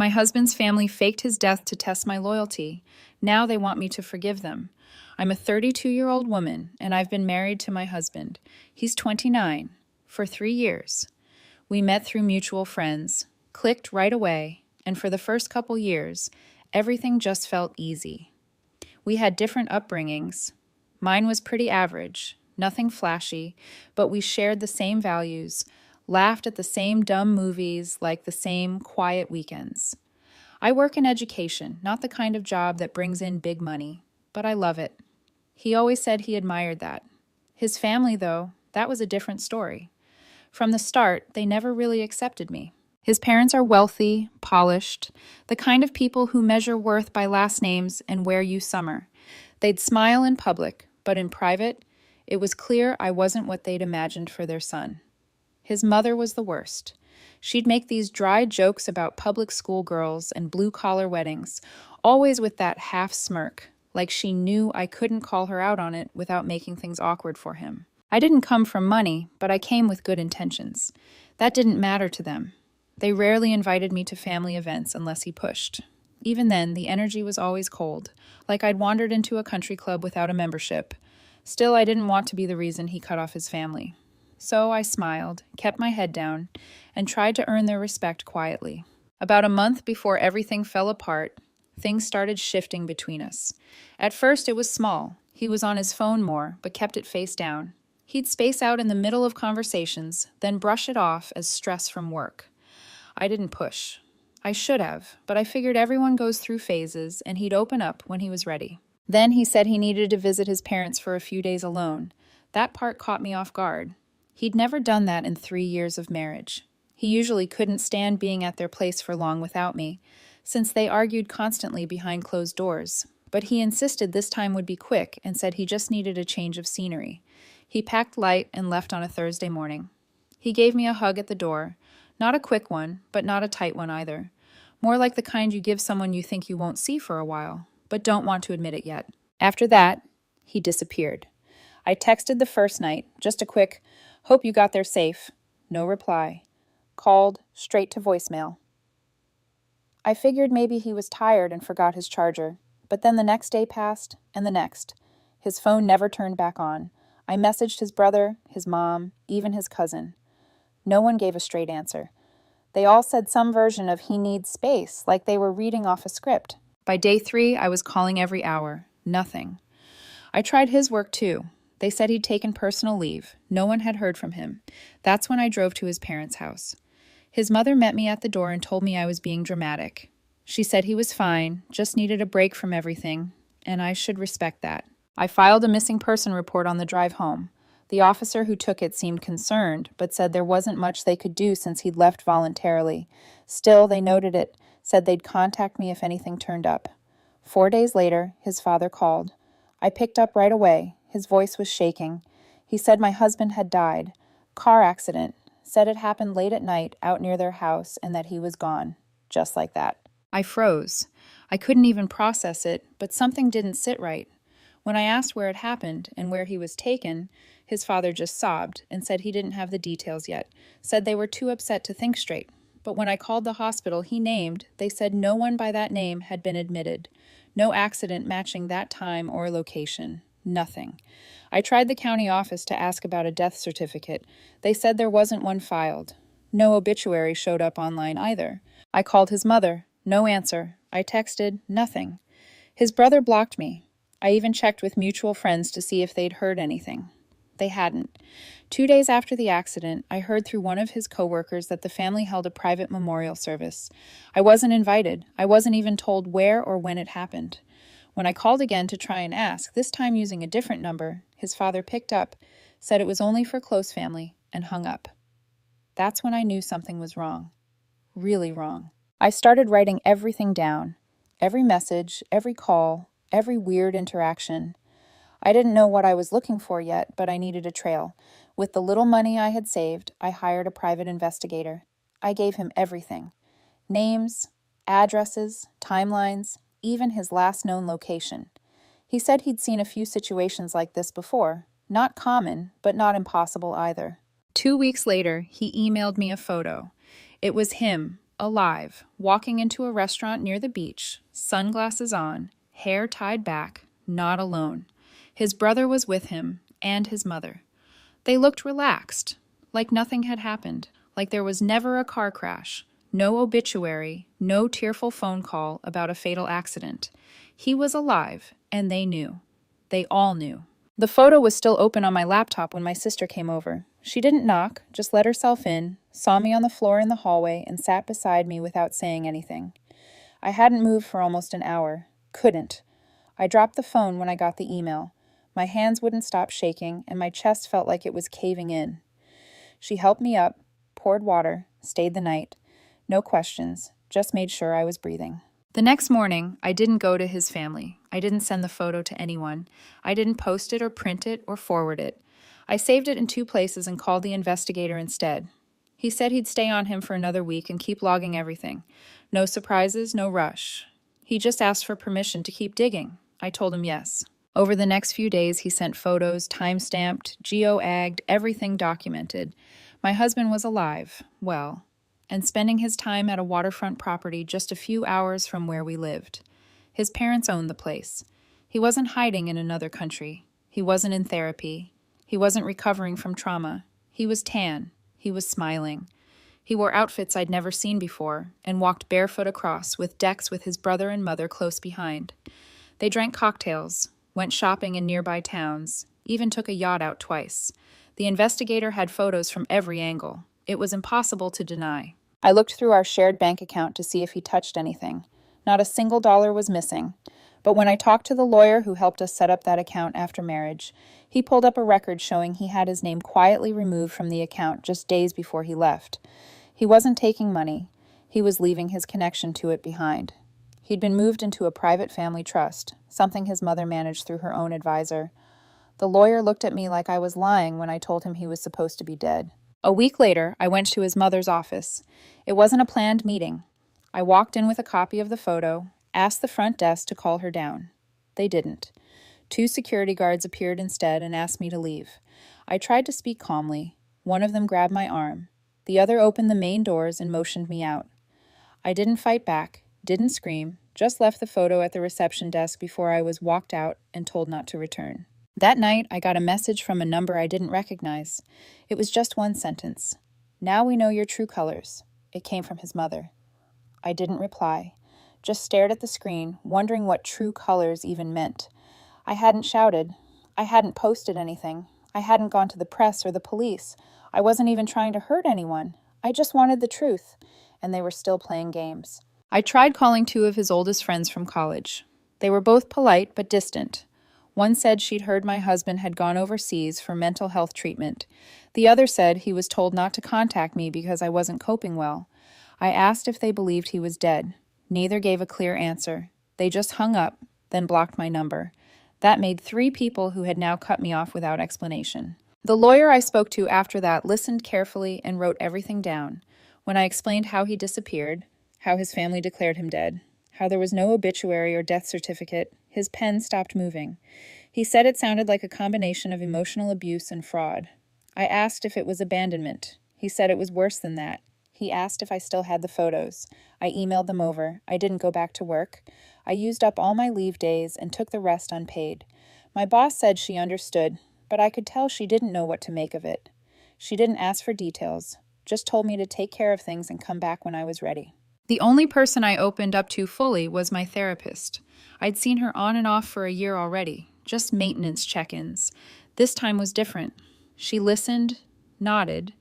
My husband's family faked his death to test my loyalty. Now they want me to forgive them. I'm a 32-year-old woman, and I've been married to my husband. He's 29, for 3 years. We met through mutual friends, clicked right away, and for the first couple years, everything just felt easy. We had different upbringings. Mine was pretty average, nothing flashy, but we shared the same values, laughed at the same dumb movies, like the same quiet weekends. I work in education, not the kind of job that brings in big money, but I love it. He always said he admired that. His family, though, that was a different story. From the start, they never really accepted me. His parents are wealthy, polished, the kind of people who measure worth by last names and where you summer. They'd smile in public, but in private, it was clear I wasn't what they'd imagined for their son. His mother was the worst. She'd make these dry jokes about public school girls and blue-collar weddings, always with that half smirk, like she knew I couldn't call her out on it without making things awkward for him. I didn't come from money, but I came with good intentions. That didn't matter to them. They rarely invited me to family events unless he pushed. Even then, the energy was always cold, like I'd wandered into a country club without a membership. Still, I didn't want to be the reason he cut off his family. So I smiled, kept my head down, and tried to earn their respect quietly. About a month before everything fell apart, things started shifting between us. At first, it was small. He was on his phone more, but kept it face down. He'd space out in the middle of conversations, then brush it off as stress from work. I didn't push. I should have, but I figured everyone goes through phases, and he'd open up when he was ready. Then he said he needed to visit his parents for a few days alone. That part caught me off guard. He'd never done that in 3 years of marriage. He usually couldn't stand being at their place for long without me, since they argued constantly behind closed doors. But he insisted this time would be quick and said he just needed a change of scenery. He packed light and left on a Thursday morning. He gave me a hug at the door. Not a quick one, but not a tight one either. More like the kind you give someone you think you won't see for a while, but don't want to admit it yet. After that, he disappeared. I texted the first night, just a quick, "Hope you got there safe." No reply. Called, straight to voicemail. I figured maybe he was tired and forgot his charger, but then the next day passed, and the next. His phone never turned back on. I messaged his brother, his mom, even his cousin. No one gave a straight answer. They all said some version of he needs space, like they were reading off a script. By day 3, I was calling every hour. Nothing. I tried his work too. They said he'd taken personal leave. No one had heard from him. That's when I drove to his parents' house. His mother met me at the door and told me I was being dramatic. She said he was fine, just needed a break from everything, and I should respect that. I filed a missing person report on the drive home. The officer who took it seemed concerned, but said there wasn't much they could do since he'd left voluntarily. Still, they noted it, said they'd contact me if anything turned up. 4 days later, his father called. I picked up right away. His voice was shaking. He said my husband had died. Car accident. Said it happened late at night out near their house and that he was gone. Just like that. I froze. I couldn't even process it, but something didn't sit right. When I asked where it happened and where he was taken, his father just sobbed and said he didn't have the details yet, said they were too upset to think straight. But when I called the hospital he named, they said no one by that name had been admitted. No accident matching that time or location. Nothing. I tried the county office to ask about a death certificate. They said there wasn't one filed. No obituary showed up online either. I called his mother. No answer. I texted. Nothing. His brother blocked me. I even checked with mutual friends to see if they'd heard anything. They hadn't. 2 days after the accident, I heard through one of his coworkers that the family held a private memorial service. I wasn't invited. I wasn't even told where or when it happened. When I called again to try and ask, this time using a different number, his father picked up, said it was only for close family, and hung up. That's when I knew something was wrong. Really wrong. I started writing everything down. Every message, every call, every weird interaction. I didn't know what I was looking for yet, but I needed a trail. With the little money I had saved, I hired a private investigator. I gave him everything. Names, addresses, timelines, even his last known location. He said he'd seen a few situations like this before. Not common, but not impossible either. 2 weeks later, he emailed me a photo. It was him, alive, walking into a restaurant near the beach, sunglasses on, hair tied back, not alone. His brother was with him, and his mother. They looked relaxed, like nothing had happened, like there was never a car crash, no obituary, no tearful phone call about a fatal accident. He was alive, and they knew. They all knew. The photo was still open on my laptop when my sister came over. She didn't knock, just let herself in, saw me on the floor in the hallway, and sat beside me without saying anything. I hadn't moved for almost an hour. Couldn't. I dropped the phone when I got the email. My hands wouldn't stop shaking, and my chest felt like it was caving in. She helped me up, poured water, stayed the night. No questions, just made sure I was breathing. The next morning, I didn't go to his family. I didn't send the photo to anyone. I didn't post it or print it or forward it. I saved it in 2 places and called the investigator instead. He said he'd stay on him for another week and keep logging everything. No surprises, no rush. He just asked for permission to keep digging. I told him yes. Over the next few days, he sent photos, time-stamped, geo-agged, everything documented. My husband was alive, well, and spending his time at a waterfront property just a few hours from where we lived. His parents owned the place. He wasn't hiding in another country. He wasn't in therapy. He wasn't recovering from trauma. He was tan. He was smiling. He wore outfits I'd never seen before and walked barefoot across with decks with his brother and mother close behind. They drank cocktails, went shopping in nearby towns, even took a yacht out twice. The investigator had photos from every angle. It was impossible to deny. I looked through our shared bank account to see if he touched anything. Not a single dollar was missing. But when I talked to the lawyer who helped us set up that account after marriage, he pulled up a record showing he had his name quietly removed from the account just days before he left. He wasn't taking money. He was leaving his connection to it behind. He'd been moved into a private family trust, something his mother managed through her own advisor. The lawyer looked at me like I was lying when I told him he was supposed to be dead. A week later, I went to his mother's office. It wasn't a planned meeting. I walked in with a copy of the photo, asked the front desk to call her down. They didn't. 2 security guards appeared instead and asked me to leave. I tried to speak calmly. One of them grabbed my arm. The other opened the main doors and motioned me out. I didn't fight back, didn't scream, just left the photo at the reception desk before I was walked out and told not to return. That night, I got a message from a number I didn't recognize. It was just one sentence. "Now we know your true colors." It came from his mother. I didn't reply, just stared at the screen, wondering what true colors even meant. I hadn't shouted. I hadn't posted anything. I hadn't gone to the press or the police. I wasn't even trying to hurt anyone. I just wanted the truth, and they were still playing games. I tried calling 2 of his oldest friends from college. They were both polite but distant. One said she'd heard my husband had gone overseas for mental health treatment. The other said he was told not to contact me because I wasn't coping well. I asked if they believed he was dead. Neither gave a clear answer. They just hung up, then blocked my number. That made 3 people who had now cut me off without explanation. The lawyer I spoke to after that listened carefully and wrote everything down. When I explained how he disappeared, how his family declared him dead, how there was no obituary or death certificate, his pen stopped moving. He said it sounded like a combination of emotional abuse and fraud. I asked if it was abandonment. He said it was worse than that. He asked if I still had the photos. I emailed them over. I didn't go back to work. I used up all my leave days and took the rest unpaid. My boss said she understood, but I could tell she didn't know what to make of it. She didn't ask for details, just told me to take care of things and come back when I was ready. The only person I opened up to fully was my therapist. I'd seen her on and off for a year already, just maintenance check-ins. This time was different. She listened, nodded,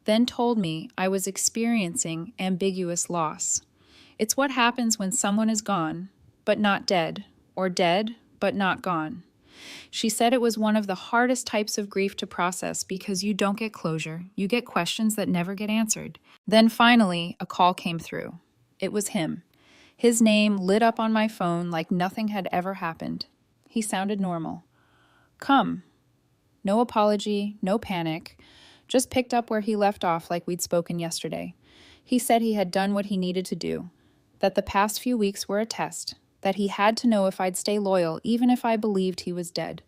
then told me I was experiencing ambiguous loss. It's what happens when someone is gone, but not dead, or dead, but not gone. She said it was one of the hardest types of grief to process because you don't get closure, you get questions that never get answered. Then finally, a call came through. It was him. His name lit up on my phone like nothing had ever happened. He sounded normal. "Come." No apology, no panic. Just picked up where he left off like we'd spoken yesterday. He said he had done what he needed to do, that the past few weeks were a test, that he had to know if I'd stay loyal even if I believed he was dead.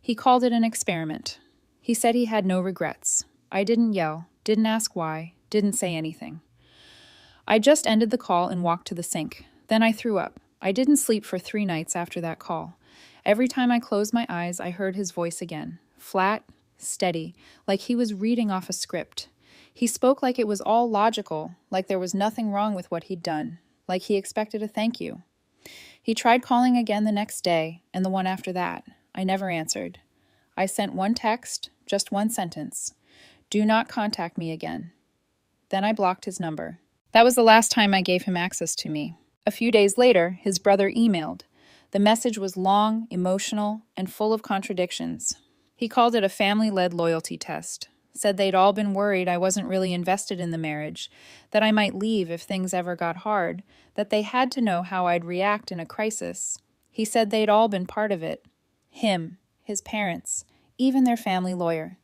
He called it an experiment. He said he had no regrets. I didn't yell, didn't ask why, didn't say anything. I just ended the call and walked to the sink. Then I threw up. I didn't sleep for 3 nights after that call. Every time I closed my eyes, I heard his voice again. Flat, steady, like he was reading off a script. He spoke like it was all logical, like there was nothing wrong with what he'd done, like he expected a thank you. He tried calling again the next day, and the one after that. I never answered. I sent one text, just one sentence. Do not contact me again. Then I blocked his number. That was the last time I gave him access to me. A few days later, his brother emailed. The message was long, emotional, and full of contradictions. He called it a family-led loyalty test, said they'd all been worried I wasn't really invested in the marriage, that I might leave if things ever got hard, that they had to know how I'd react in a crisis. He said they'd all been part of it. Him, his parents, even their family lawyer.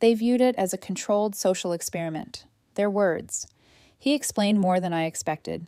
They viewed it as a controlled social experiment. Their words. He explained more than I expected.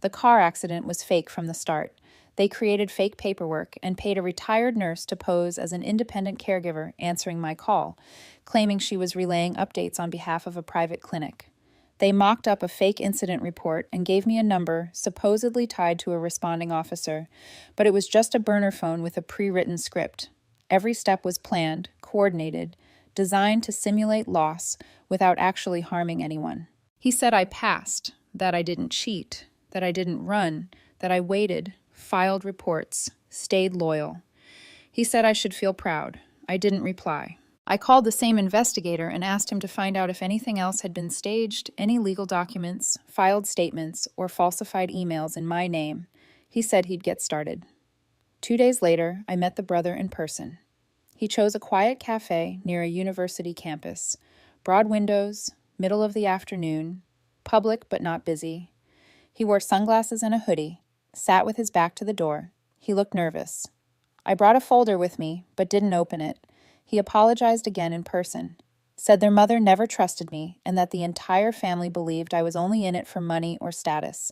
The car accident was fake from the start. They created fake paperwork and paid a retired nurse to pose as an independent caregiver answering my call, claiming she was relaying updates on behalf of a private clinic. They mocked up a fake incident report and gave me a number supposedly tied to a responding officer, but it was just a burner phone with a pre-written script. Every step was planned, coordinated, designed to simulate loss without actually harming anyone. He said I passed, that I didn't cheat, that I didn't run, that I waited, filed reports, stayed loyal. He said I should feel proud. I didn't reply. I called the same investigator and asked him to find out if anything else had been staged, any legal documents, filed statements, or falsified emails in my name. He said he'd get started. 2 days later, I met the brother in person. He chose a quiet cafe near a university campus. Broad windows, middle of the afternoon, public but not busy. He wore sunglasses and a hoodie, sat with his back to the door. He looked nervous. I brought a folder with me, but didn't open it. He apologized again in person, said their mother never trusted me and that the entire family believed I was only in it for money or status.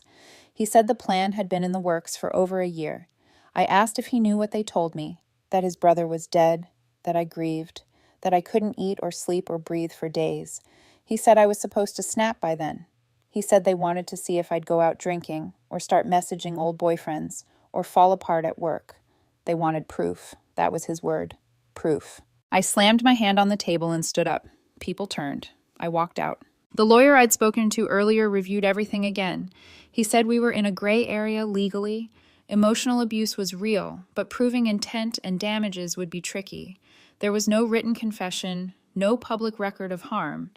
He said the plan had been in the works for over a year. I asked if he knew what they told me, that his brother was dead, that I grieved, that I couldn't eat or sleep or breathe for days. He said I was supposed to snap by then. He said they wanted to see if I'd go out drinking or start messaging old boyfriends or fall apart at work. They wanted proof. That was his word. Proof. I slammed my hand on the table and stood up. People turned. I walked out. The lawyer I'd spoken to earlier reviewed everything again. He said we were in a gray area legally. Emotional abuse was real, but proving intent and damages would be tricky. There was no written confession, no public record of harm,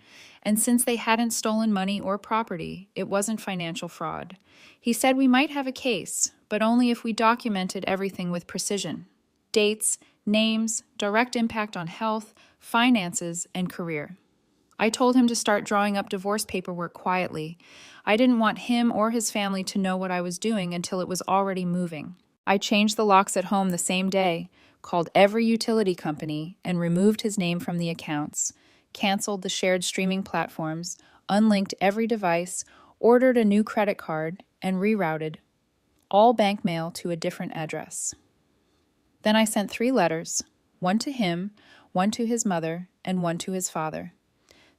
and since they hadn't stolen money or property, it wasn't financial fraud. He said we might have a case, but only if we documented everything with precision. Dates, names, direct impact on health, finances, and career. I told him to start drawing up divorce paperwork quietly. I didn't want him or his family to know what I was doing until it was already moving. I changed the locks at home the same day, called every utility company, and removed his name from the accounts, canceled the shared streaming platforms, unlinked every device, ordered a new credit card, and rerouted all bank mail to a different address. Then I sent 3 letters, one to him, one to his mother, and one to his father.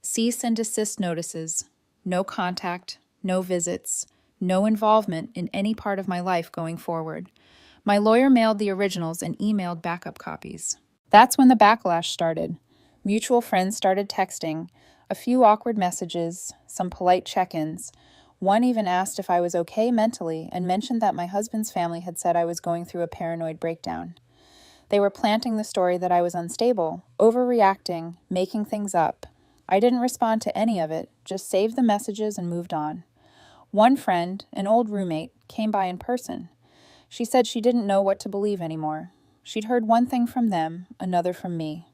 Cease and desist notices, no contact, no visits, no involvement in any part of my life going forward. My lawyer mailed the originals and emailed backup copies. That's when the backlash started. Mutual friends started texting, a few awkward messages, some polite check-ins. One even asked if I was okay mentally and mentioned that my husband's family had said I was going through a paranoid breakdown. They were planting the story that I was unstable, overreacting, making things up. I didn't respond to any of it, just saved the messages and moved on. One friend, an old roommate, came by in person. She said she didn't know what to believe anymore. She'd heard one thing from them, another from me.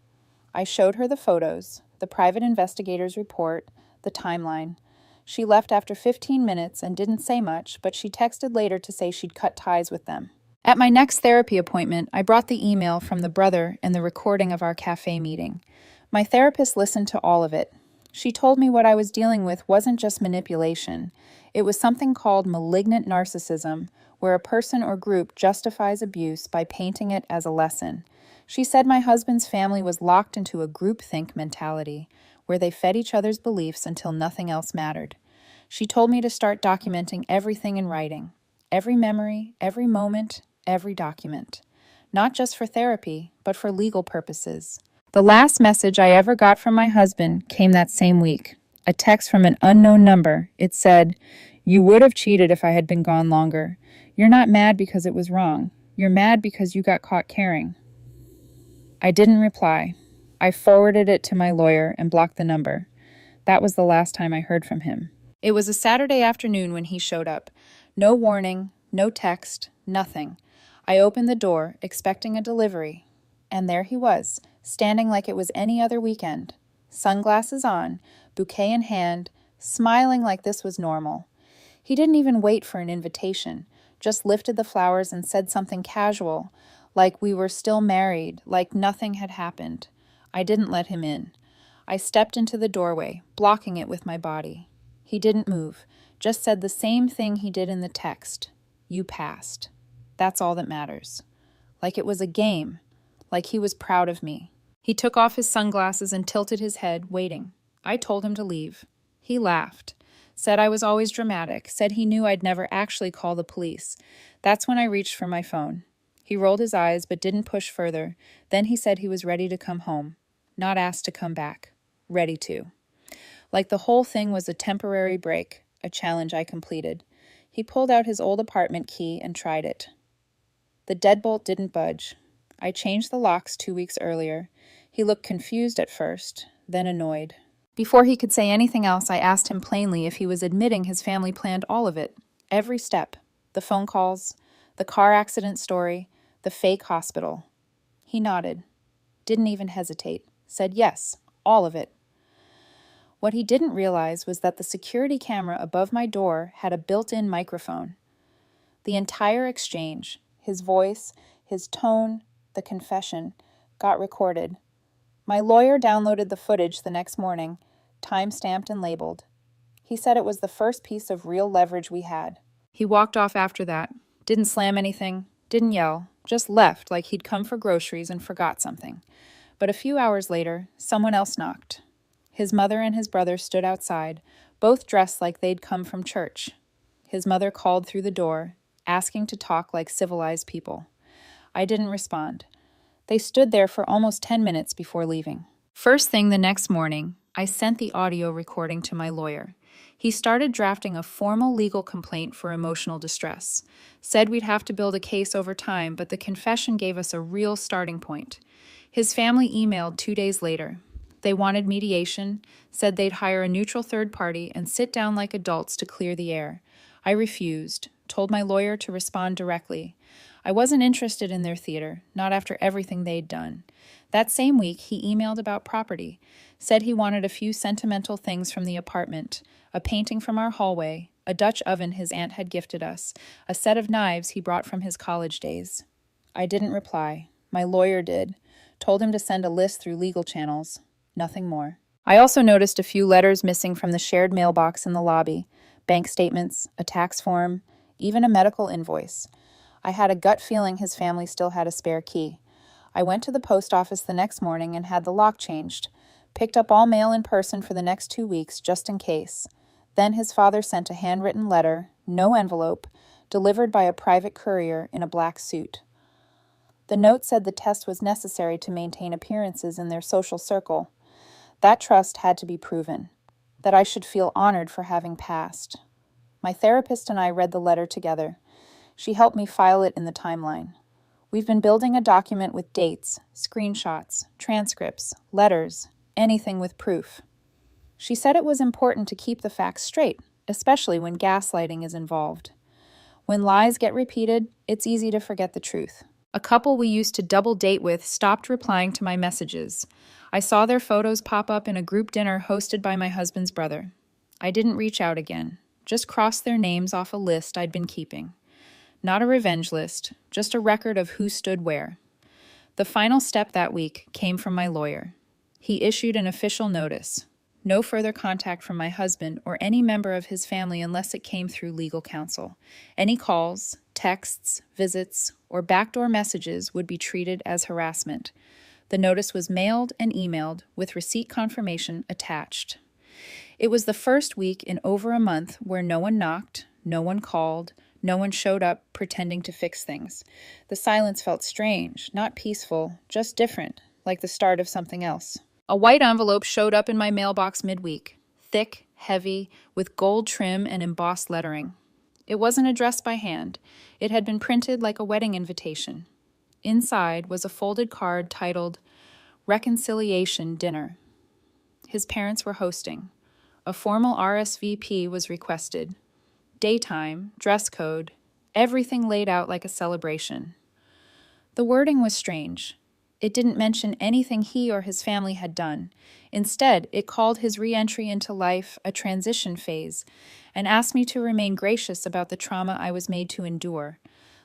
I showed her the photos, the private investigator's report, the timeline. She left after 15 minutes and didn't say much, but she texted later to say she'd cut ties with them. At my next therapy appointment, I brought the email from the brother and the recording of our cafe meeting. My therapist listened to all of it. She told me what I was dealing with wasn't just manipulation. It was something called malignant narcissism, where a person or group justifies abuse by painting it as a lesson. She said my husband's family was locked into a groupthink mentality, where they fed each other's beliefs until nothing else mattered. She told me to start documenting everything in writing, every memory, every moment, every document. Not just for therapy, but for legal purposes. The last message I ever got from my husband came that same week. A text from an unknown number. It said, "You would have cheated if I had been gone longer. You're not mad because it was wrong. You're mad because you got caught caring." I didn't reply. I forwarded it to my lawyer and blocked the number. That was the last time I heard from him. It was a Saturday afternoon when he showed up. No warning, no text, nothing. I opened the door, expecting a delivery. And there he was, standing like it was any other weekend. Sunglasses on, bouquet in hand, smiling like this was normal. He didn't even wait for an invitation, just lifted the flowers and said something casual, like we were still married, like nothing had happened. I didn't let him in. I stepped into the doorway, blocking it with my body. He didn't move, just said the same thing he did in the text. You passed. That's all that matters. Like it was a game, like he was proud of me. He took off his sunglasses and tilted his head, waiting. I told him to leave. He laughed, said I was always dramatic, said he knew I'd never actually call the police. That's when I reached for my phone. He rolled his eyes but didn't push further. Then he said he was ready to come home, not asked to come back. Ready to. Like the whole thing was a temporary break, a challenge I completed. He pulled out his old apartment key and tried it. The deadbolt didn't budge. I changed the locks 2 weeks earlier. He looked confused at first, then annoyed. Before he could say anything else, I asked him plainly if he was admitting his family planned all of it. Every step. The phone calls, the car accident story, the fake hospital. He nodded. Didn't even hesitate. Said yes, all of it. What he didn't realize was that the security camera above my door had a built-in microphone. The entire exchange, his voice, his tone, the confession, got recorded. My lawyer downloaded the footage the next morning, time-stamped and labeled. He said it was the first piece of real leverage we had. He walked off after that, didn't slam anything, didn't yell, just left like he'd come for groceries and forgot something. But a few hours later, someone else knocked. His mother and his brother stood outside, both dressed like they'd come from church. His mother called through the door, asking to talk like civilized people. I didn't respond. They stood there for almost 10 minutes before leaving. First thing the next morning, I sent the audio recording to my lawyer. He started drafting a formal legal complaint for emotional distress. Said we'd have to build a case over time, but the confession gave us a real starting point. His family emailed 2 days later. They wanted mediation, said they'd hire a neutral third party and sit down like adults to clear the air. I refused, told my lawyer to respond directly. I wasn't interested in their theater, not after everything they'd done. That same week, he emailed about property, said he wanted a few sentimental things from the apartment, a painting from our hallway, a Dutch oven his aunt had gifted us, a set of knives he brought from his college days. I didn't reply. My lawyer did. Told him to send a list through legal channels. Nothing more. I also noticed a few letters missing from the shared mailbox in the lobby. Bank statements, a tax form, even a medical invoice. I had a gut feeling his family still had a spare key. I went to the post office the next morning and had the lock changed. Picked up all mail in person for the next 2 weeks, just in case. Then his father sent a handwritten letter, no envelope, delivered by a private courier in a black suit. The note said the test was necessary to maintain appearances in their social circle. That trust had to be proven, that I should feel honored for having passed. My therapist and I read the letter together. She helped me file it in the timeline. We've been building a document with dates, screenshots, transcripts, letters, anything with proof. She said it was important to keep the facts straight, especially when gaslighting is involved. When lies get repeated, it's easy to forget the truth. A couple we used to double date with stopped replying to my messages. I saw their photos pop up in a group dinner hosted by my husband's brother. I didn't reach out again, just crossed their names off a list I'd been keeping. Not a revenge list, just a record of who stood where. The final step that week came from my lawyer. He issued an official notice. No further contact from my husband or any member of his family unless it came through legal counsel. Any calls, texts, visits, or backdoor messages would be treated as harassment. The notice was mailed and emailed with receipt confirmation attached. It was the first week in over a month where no one knocked, no one called, no one showed up pretending to fix things. The silence felt strange, not peaceful, just different, like the start of something else. A white envelope showed up in my mailbox midweek, thick, heavy, with gold trim and embossed lettering. It wasn't addressed by hand. It had been printed like a wedding invitation. Inside was a folded card titled Reconciliation Dinner. His parents were hosting. A formal RSVP was requested. Daytime, dress code, everything laid out like a celebration. The wording was strange. It didn't mention anything he or his family had done. Instead, it called his re-entry into life a transition phase and asked me to remain gracious about the trauma I was made to endure,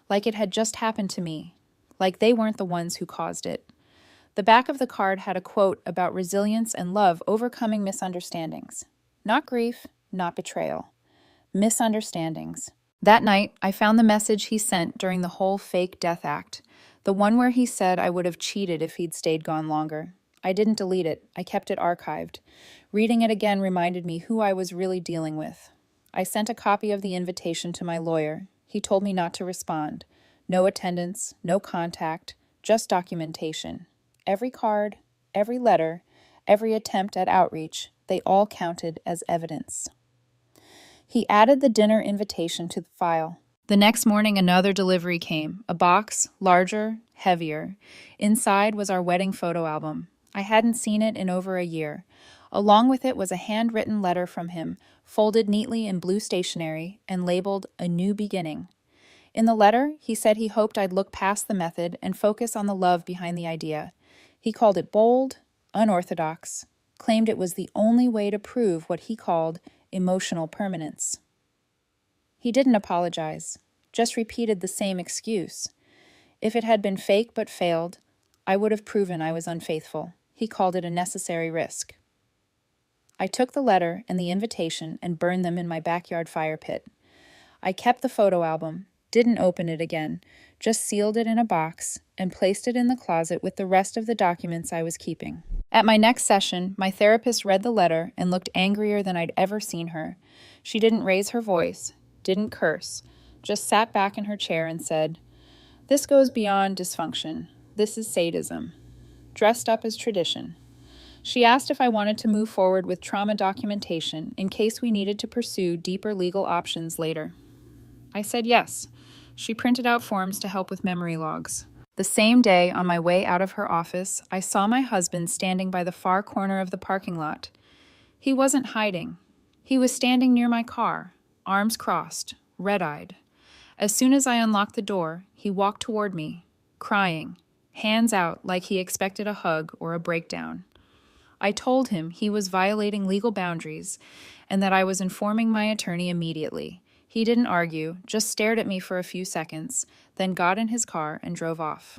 like it had just happened to me, like they weren't the ones who caused it. The back of the card had a quote about resilience and love overcoming misunderstandings. Not grief, not betrayal. Misunderstandings. That night, I found the message he sent during the whole fake death act, the one where he said I would have cheated if he'd stayed gone longer. I didn't delete it. I kept it archived. Reading it again reminded me who I was really dealing with. I sent a copy of the invitation to my lawyer. He told me not to respond. No attendance, no contact, just documentation. Every card, every letter, every attempt at outreach, they all counted as evidence. He added the dinner invitation to the file. The next morning, another delivery came, a box, larger, heavier. Inside was our wedding photo album. I hadn't seen it in over a year. Along with it was a handwritten letter from him, folded neatly in blue stationery and labeled A New Beginning. In the letter, he said he hoped I'd look past the method and focus on the love behind the idea. He called it bold, unorthodox, claimed it was the only way to prove what he called emotional permanence. He didn't apologize, just repeated the same excuse. If it had been fake but failed, I would have proven I was unfaithful. He called it a necessary risk. I took the letter and the invitation and burned them in my backyard fire pit. I kept the photo album, didn't open it again, just sealed it in a box and placed it in the closet with the rest of the documents I was keeping. At my next session, my therapist read the letter and looked angrier than I'd ever seen her. She didn't raise her voice, didn't curse, just sat back in her chair and said, "This goes beyond dysfunction. This is sadism, dressed up as tradition." She asked if I wanted to move forward with trauma documentation in case we needed to pursue deeper legal options later. I said yes. She printed out forms to help with memory logs. The same day, on my way out of her office, I saw my husband standing by the far corner of the parking lot. He wasn't hiding. He was standing near my car, arms crossed, red-eyed. As soon as I unlocked the door, he walked toward me, crying, hands out like he expected a hug or a breakdown. I told him he was violating legal boundaries and that I was informing my attorney immediately. He didn't argue, just stared at me for a few seconds, then got in his car and drove off.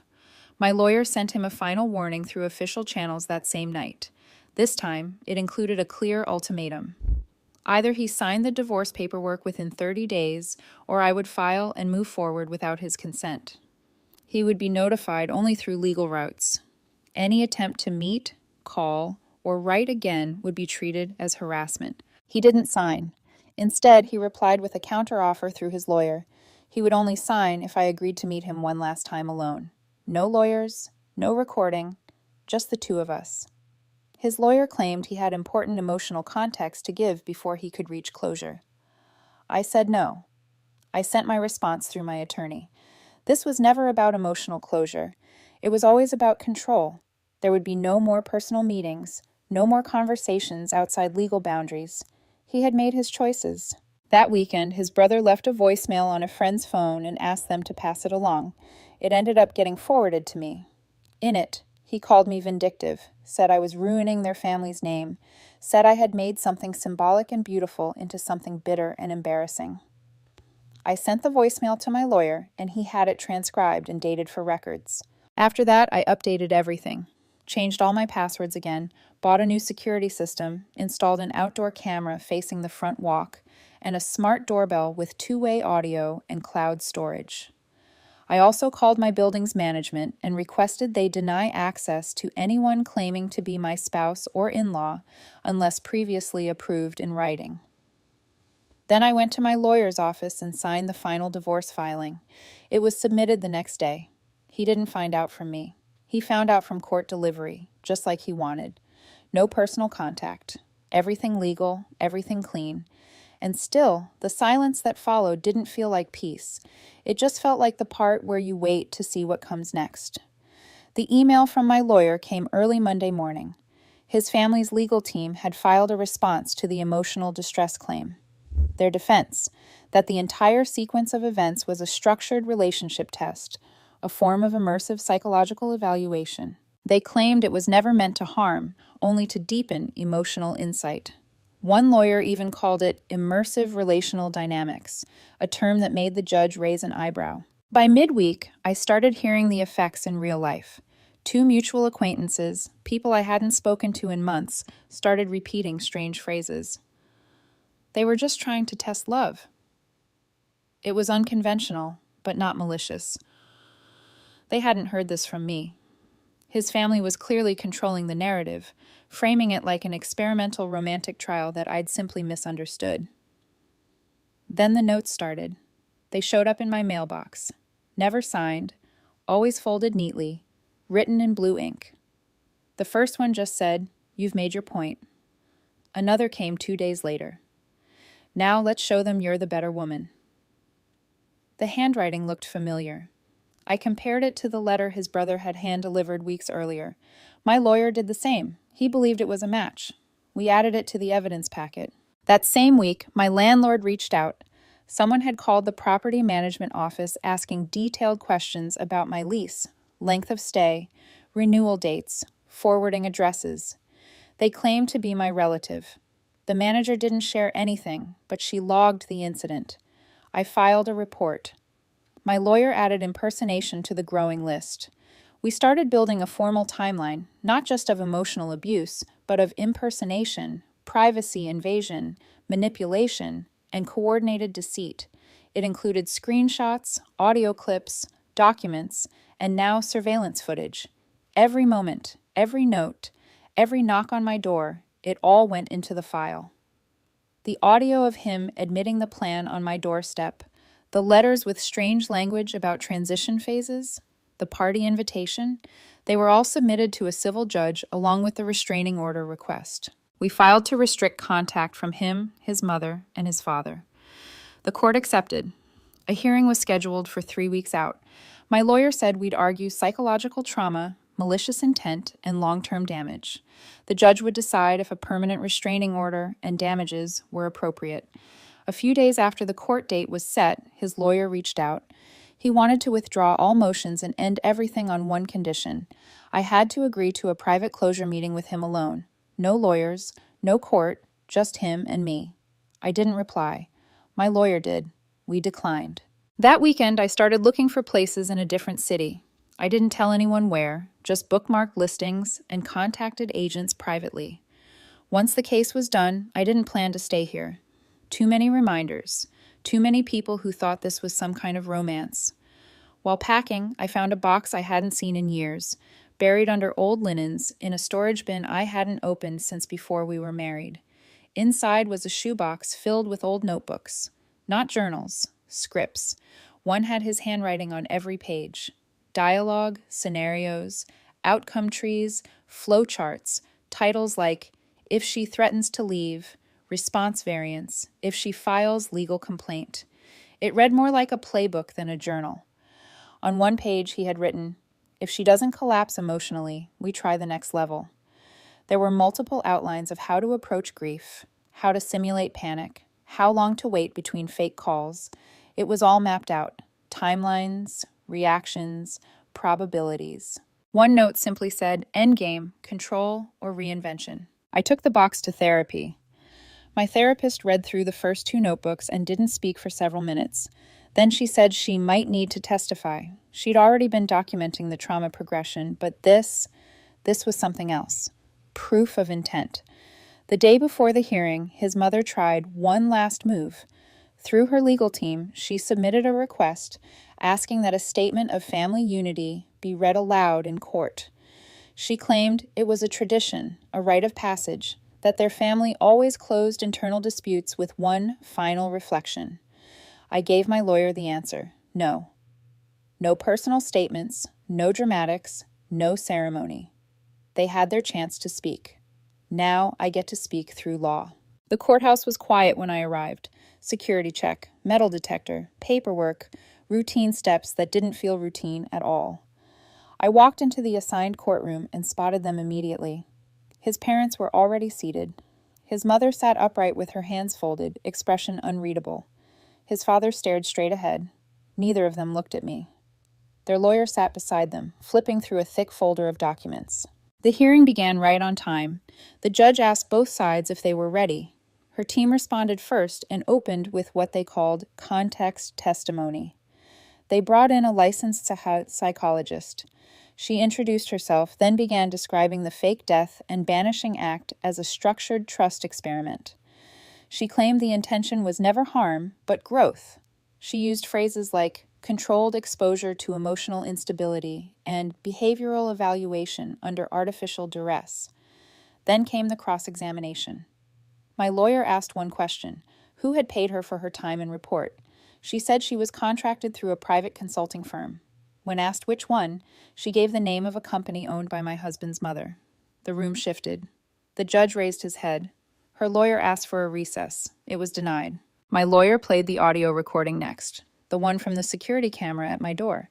My lawyer sent him a final warning through official channels that same night. This time, it included a clear ultimatum. Either he signed the divorce paperwork within 30 days, or I would file and move forward without his consent. He would be notified only through legal routes. Any attempt to meet, call, or write again would be treated as harassment. He didn't sign. Instead, he replied with a counteroffer through his lawyer. He would only sign if I agreed to meet him one last time alone. No lawyers, no recording, just the two of us. His lawyer claimed he had important emotional context to give before he could reach closure. I said no. I sent my response through my attorney. This was never about emotional closure. It was always about control. There would be no more personal meetings, no more conversations outside legal boundaries. He had made his choices. That weekend, his brother left a voicemail on a friend's phone and asked them to pass it along. It ended up getting forwarded to me. In it, he called me vindictive, said I was ruining their family's name, said I had made something symbolic and beautiful into something bitter and embarrassing. I sent the voicemail to my lawyer, and he had it transcribed and dated for records. After that, I updated everything. Changed all my passwords again, bought a new security system, installed an outdoor camera facing the front walk, and a smart doorbell with two-way audio and cloud storage. I also called my building's management and requested they deny access to anyone claiming to be my spouse or in-law unless previously approved in writing. Then I went to my lawyer's office and signed the final divorce filing. It was submitted the next day. He didn't find out from me. He found out from court delivery, just like he wanted. No personal contact. Everything legal, everything clean. And still, the silence that followed didn't feel like peace. It just felt like the part where you wait to see what comes next. The email from my lawyer came early Monday morning. His family's legal team had filed a response to the emotional distress claim. Their defense, that the entire sequence of events was a structured relationship test, a form of immersive psychological evaluation. They claimed it was never meant to harm, only to deepen emotional insight. One lawyer even called it immersive relational dynamics, a term that made the judge raise an eyebrow. By midweek, I started hearing the effects in real life. Two mutual acquaintances, people I hadn't spoken to in months, started repeating strange phrases. They were just trying to test love. It was unconventional, but not malicious. They hadn't heard this from me. His family was clearly controlling the narrative, framing it like an experimental romantic trial that I'd simply misunderstood. Then the notes started. They showed up in my mailbox. Never signed, always folded neatly, written in blue ink. The first one just said, "You've made your point." Another came 2 days later. "Now let's show them you're the better woman." The handwriting looked familiar. I compared it to the letter his brother had hand-delivered weeks earlier. My lawyer did the same. He believed it was a match. We added it to the evidence packet. That same week, my landlord reached out. Someone had called the property management office asking detailed questions about my lease, length of stay, renewal dates, forwarding addresses. They claimed to be my relative. The manager didn't share anything, but she logged the incident. I filed a report. My lawyer added impersonation to the growing list. We started building a formal timeline, not just of emotional abuse, but of impersonation, privacy invasion, manipulation, and coordinated deceit. It included screenshots, audio clips, documents, and now surveillance footage. Every moment, every note, every knock on my door, it all went into the file. The audio of him admitting the plan on my doorstep, the letters with strange language about transition phases, the party invitation, they were all submitted to a civil judge along with the restraining order request. We filed to restrict contact from him, his mother, and his father. The court accepted. A hearing was scheduled for 3 weeks out. My lawyer said we'd argue psychological trauma, malicious intent, and long-term damage. The judge would decide if a permanent restraining order and damages were appropriate. A few days after the court date was set, his lawyer reached out. He wanted to withdraw all motions and end everything on one condition. I had to agree to a private closure meeting with him alone. No lawyers, no court, just him and me. I didn't reply. My lawyer did. We declined. That weekend, I started looking for places in a different city. I didn't tell anyone where, just bookmarked listings and contacted agents privately. Once the case was done, I didn't plan to stay here. Too many reminders, too many people who thought this was some kind of romance. While packing, I found a box I hadn't seen in years, buried under old linens in a storage bin I hadn't opened since before we were married. Inside was a shoebox filled with old notebooks. Not journals, scripts. One had his handwriting on every page. Dialogue, scenarios, outcome trees, flowcharts, titles like "If she threatens to leave," "Response variants," "If she files legal complaint." It read more like a playbook than a journal. On one page he had written, "If she doesn't collapse emotionally, we try the next level." There were multiple outlines of how to approach grief, how to simulate panic, how long to wait between fake calls. It was all mapped out. Timelines, reactions, probabilities. One note simply said, "Endgame, control, or reinvention." I took the box to therapy. My therapist read through the first 2 notebooks and didn't speak for several minutes. Then she said she might need to testify. She'd already been documenting the trauma progression, but this was something else. Proof of intent. The day before the hearing, his mother tried one last move. Through her legal team, she submitted a request asking that a statement of family unity be read aloud in court. She claimed it was a tradition, a rite of passage, that their family always closed internal disputes with one final reflection. I gave my lawyer the answer: no. No personal statements, no dramatics, no ceremony. They had their chance to speak. Now I get to speak through law. The courthouse was quiet when I arrived. Security check, metal detector, paperwork, routine steps that didn't feel routine at all. I walked into the assigned courtroom and spotted them immediately. His parents were already seated. His mother sat upright with her hands folded, expression unreadable. His father stared straight ahead. Neither of them looked at me. Their lawyer sat beside them, flipping through a thick folder of documents. The hearing began right on time. The judge asked both sides if they were ready. Her team responded first and opened with what they called context testimony. They brought in a licensed psychologist. She introduced herself, then began describing the fake death and banishing act as a structured trust experiment. She claimed the intention was never harm, but growth. She used phrases like controlled exposure to emotional instability and behavioral evaluation under artificial duress. Then came the cross-examination. My lawyer asked one question: who had paid her for her time and report? She said she was contracted through a private consulting firm. When asked which one, she gave the name of a company owned by my husband's mother. The room shifted. The judge raised his head. Her lawyer asked for a recess. It was denied. My lawyer played the audio recording next, the one from the security camera at my door.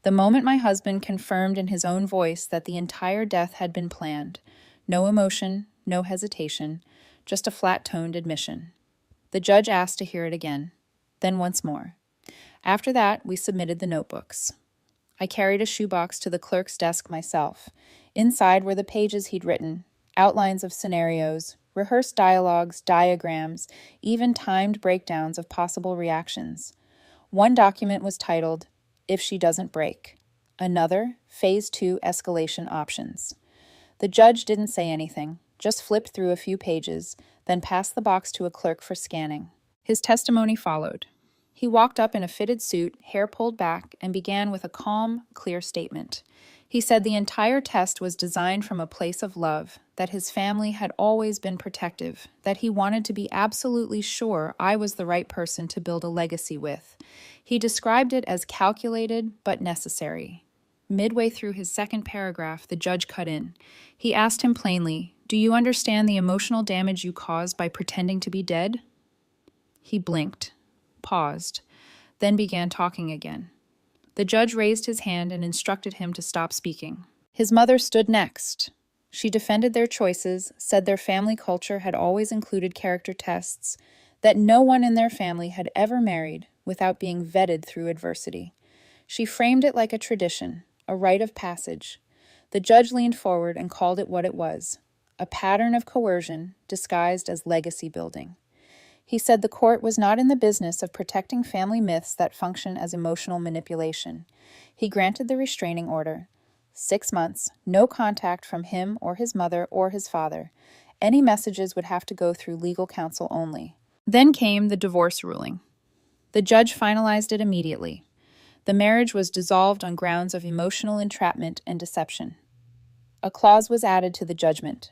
The moment my husband confirmed in his own voice that the entire death had been planned. No emotion, no hesitation, just a flat-toned admission. The judge asked to hear it again, then once more. After that, we submitted the notebooks. I carried a shoebox to the clerk's desk myself. Inside were the pages he'd written, outlines of scenarios, rehearsed dialogues, diagrams, even timed breakdowns of possible reactions. One document was titled, "If She Doesn't Break." Another, Phase 2 Escalation Options. The judge didn't say anything, just flipped through a few pages, then passed the box to a clerk for scanning. His testimony followed. He walked up in a fitted suit, hair pulled back, and began with a calm, clear statement. He said the entire test was designed from a place of love, that his family had always been protective, that he wanted to be absolutely sure I was the right person to build a legacy with. He described it as calculated but necessary. Midway through his second paragraph, the judge cut in. He asked him plainly, "Do you understand the emotional damage you caused by pretending to be dead?" He blinked, paused, then began talking again. The judge raised his hand and instructed him to stop speaking. His mother stood next. She defended their choices, said their family culture had always included character tests, that no one in their family had ever married without being vetted through adversity. She framed it like a tradition, a rite of passage. The judge leaned forward and called it what it was, a pattern of coercion disguised as legacy building. He said the court was not in the business of protecting family myths that function as emotional manipulation. He granted the restraining order. 6 months, no contact from him or his mother or his father. Any messages would have to go through legal counsel only. Then came the divorce ruling. The judge finalized it immediately. The marriage was dissolved on grounds of emotional entrapment and deception. A clause was added to the judgment.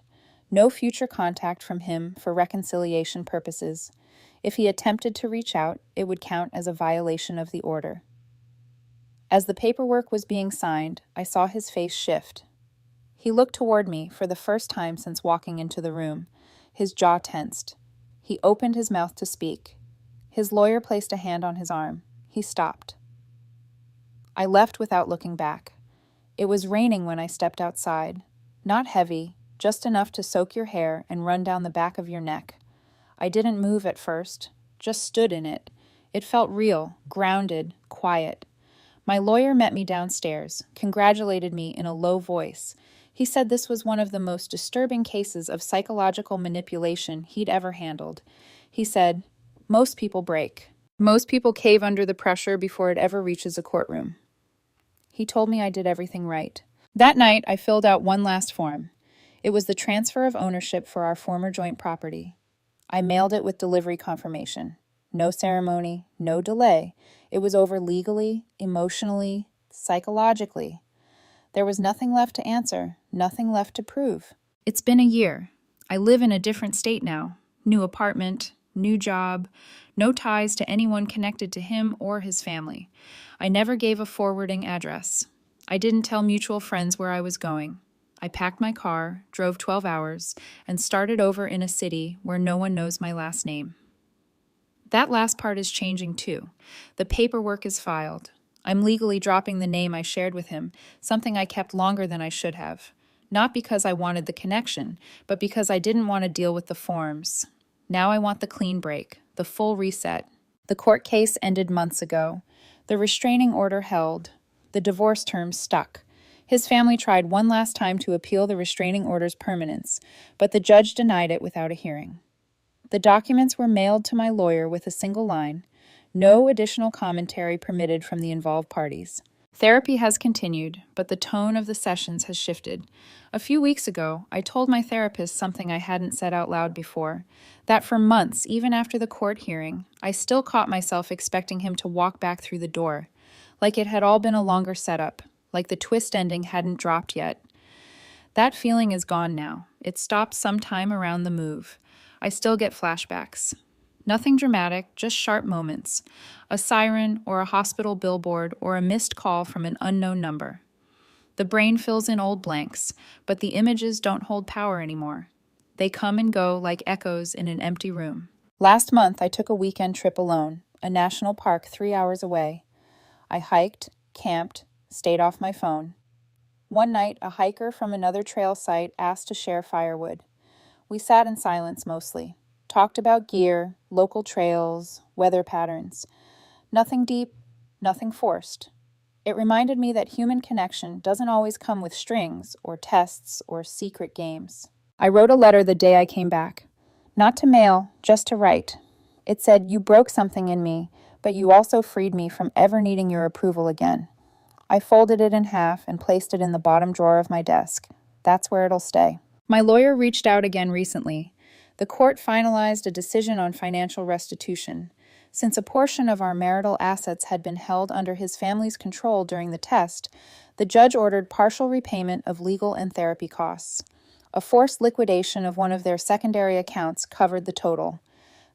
No future contact from him for reconciliation purposes. If he attempted to reach out, it would count as a violation of the order. As the paperwork was being signed, I saw his face shift. He looked toward me for the first time since walking into the room. His jaw tensed. He opened his mouth to speak. His lawyer placed a hand on his arm. He stopped. I left without looking back. It was raining when I stepped outside. Not heavy, just enough to soak your hair and run down the back of your neck. I didn't move at first, just stood in it. It felt real, grounded, quiet. My lawyer met me downstairs, congratulated me in a low voice. He said this was one of the most disturbing cases of psychological manipulation he'd ever handled. He said, "Most people break. Most people cave under the pressure before it ever reaches a courtroom." He told me I did everything right. That night, I filled out one last form. It was the transfer of ownership for our former joint property. I mailed it with delivery confirmation. No ceremony, no delay. It was over legally, emotionally, psychologically. There was nothing left to answer, nothing left to prove. It's been a year. I live in a different state now. New apartment, new job, no ties to anyone connected to him or his family. I never gave a forwarding address. I didn't tell mutual friends where I was going. I packed my car, drove 12 hours, and started over in a city where no one knows my last name. That last part is changing too. The paperwork is filed. I'm legally dropping the name I shared with him, something I kept longer than I should have. Not because I wanted the connection, but because I didn't want to deal with the forms. Now I want the clean break, the full reset. The court case ended months ago. The restraining order held. The divorce terms stuck. His family tried one last time to appeal the restraining order's permanence, but the judge denied it without a hearing. The documents were mailed to my lawyer with a single line, no additional commentary permitted from the involved parties. Therapy has continued, but the tone of the sessions has shifted. A few weeks ago, I told my therapist something I hadn't said out loud before, that for months, even after the court hearing, I still caught myself expecting him to walk back through the door, like it had all been a longer setup, like the twist ending hadn't dropped yet. That feeling is gone now. It stopped sometime around the move. I still get flashbacks. Nothing dramatic, just sharp moments. A siren or a hospital billboard or a missed call from an unknown number. The brain fills in old blanks, but the images don't hold power anymore. They come and go like echoes in an empty room. Last month, I took a weekend trip alone, a national park 3 hours away. I hiked, camped, stayed off my phone. One night, a hiker from another trail site asked to share firewood. We sat in silence mostly, talked about gear, local trails, weather patterns. Nothing deep, nothing forced. It reminded me that human connection doesn't always come with strings or tests or secret games. I wrote a letter the day I came back. Not to mail, just to write. It said, "You broke something in me, but you also freed me from ever needing your approval again." I folded it in half and placed it in the bottom drawer of my desk. That's where it'll stay. My lawyer reached out again recently. The court finalized a decision on financial restitution. Since a portion of our marital assets had been held under his family's control during the test, the judge ordered partial repayment of legal and therapy costs. A forced liquidation of one of their secondary accounts covered the total.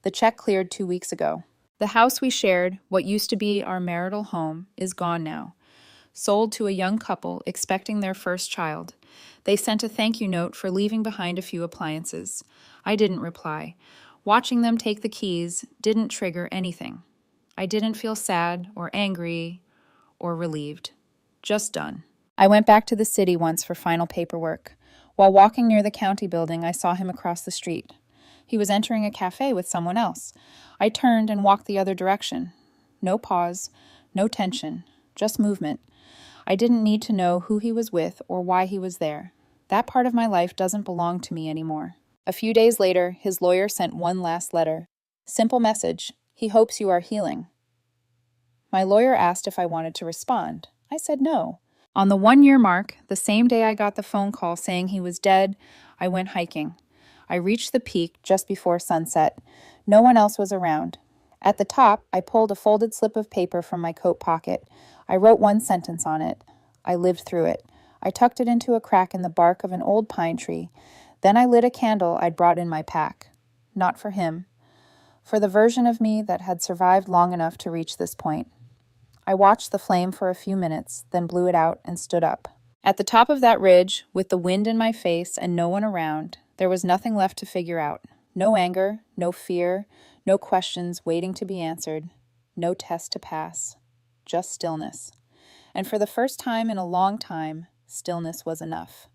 The check cleared 2 weeks ago. The house we shared, what used to be our marital home, is gone now. Sold to a young couple expecting their first child. They sent a thank you note for leaving behind a few appliances. I didn't reply. Watching them take the keys didn't trigger anything. I didn't feel sad or angry or relieved. Just done. I went back to the city once for final paperwork. While walking near the county building, I saw him across the street. He was entering a cafe with someone else. I turned and walked the other direction. No pause, no tension, just movement. I didn't need to know who he was with or why he was there. That part of my life doesn't belong to me anymore. A few days later, his lawyer sent one last letter. Simple message. He hopes you are healing. My lawyer asked if I wanted to respond. I said no. On the 1-year mark, the same day I got the phone call saying he was dead, I went hiking. I reached the peak just before sunset. No one else was around. At the top, I pulled a folded slip of paper from my coat pocket. I wrote one sentence on it. I lived through it. I tucked it into a crack in the bark of an old pine tree. Then I lit a candle I'd brought in my pack. Not for him. For the version of me that had survived long enough to reach this point. I watched the flame for a few minutes, then blew it out and stood up. At the top of that ridge, with the wind in my face and no one around, there was nothing left to figure out. No anger, no fear, no questions waiting to be answered, no test to pass. Just stillness. And for the first time in a long time, stillness was enough.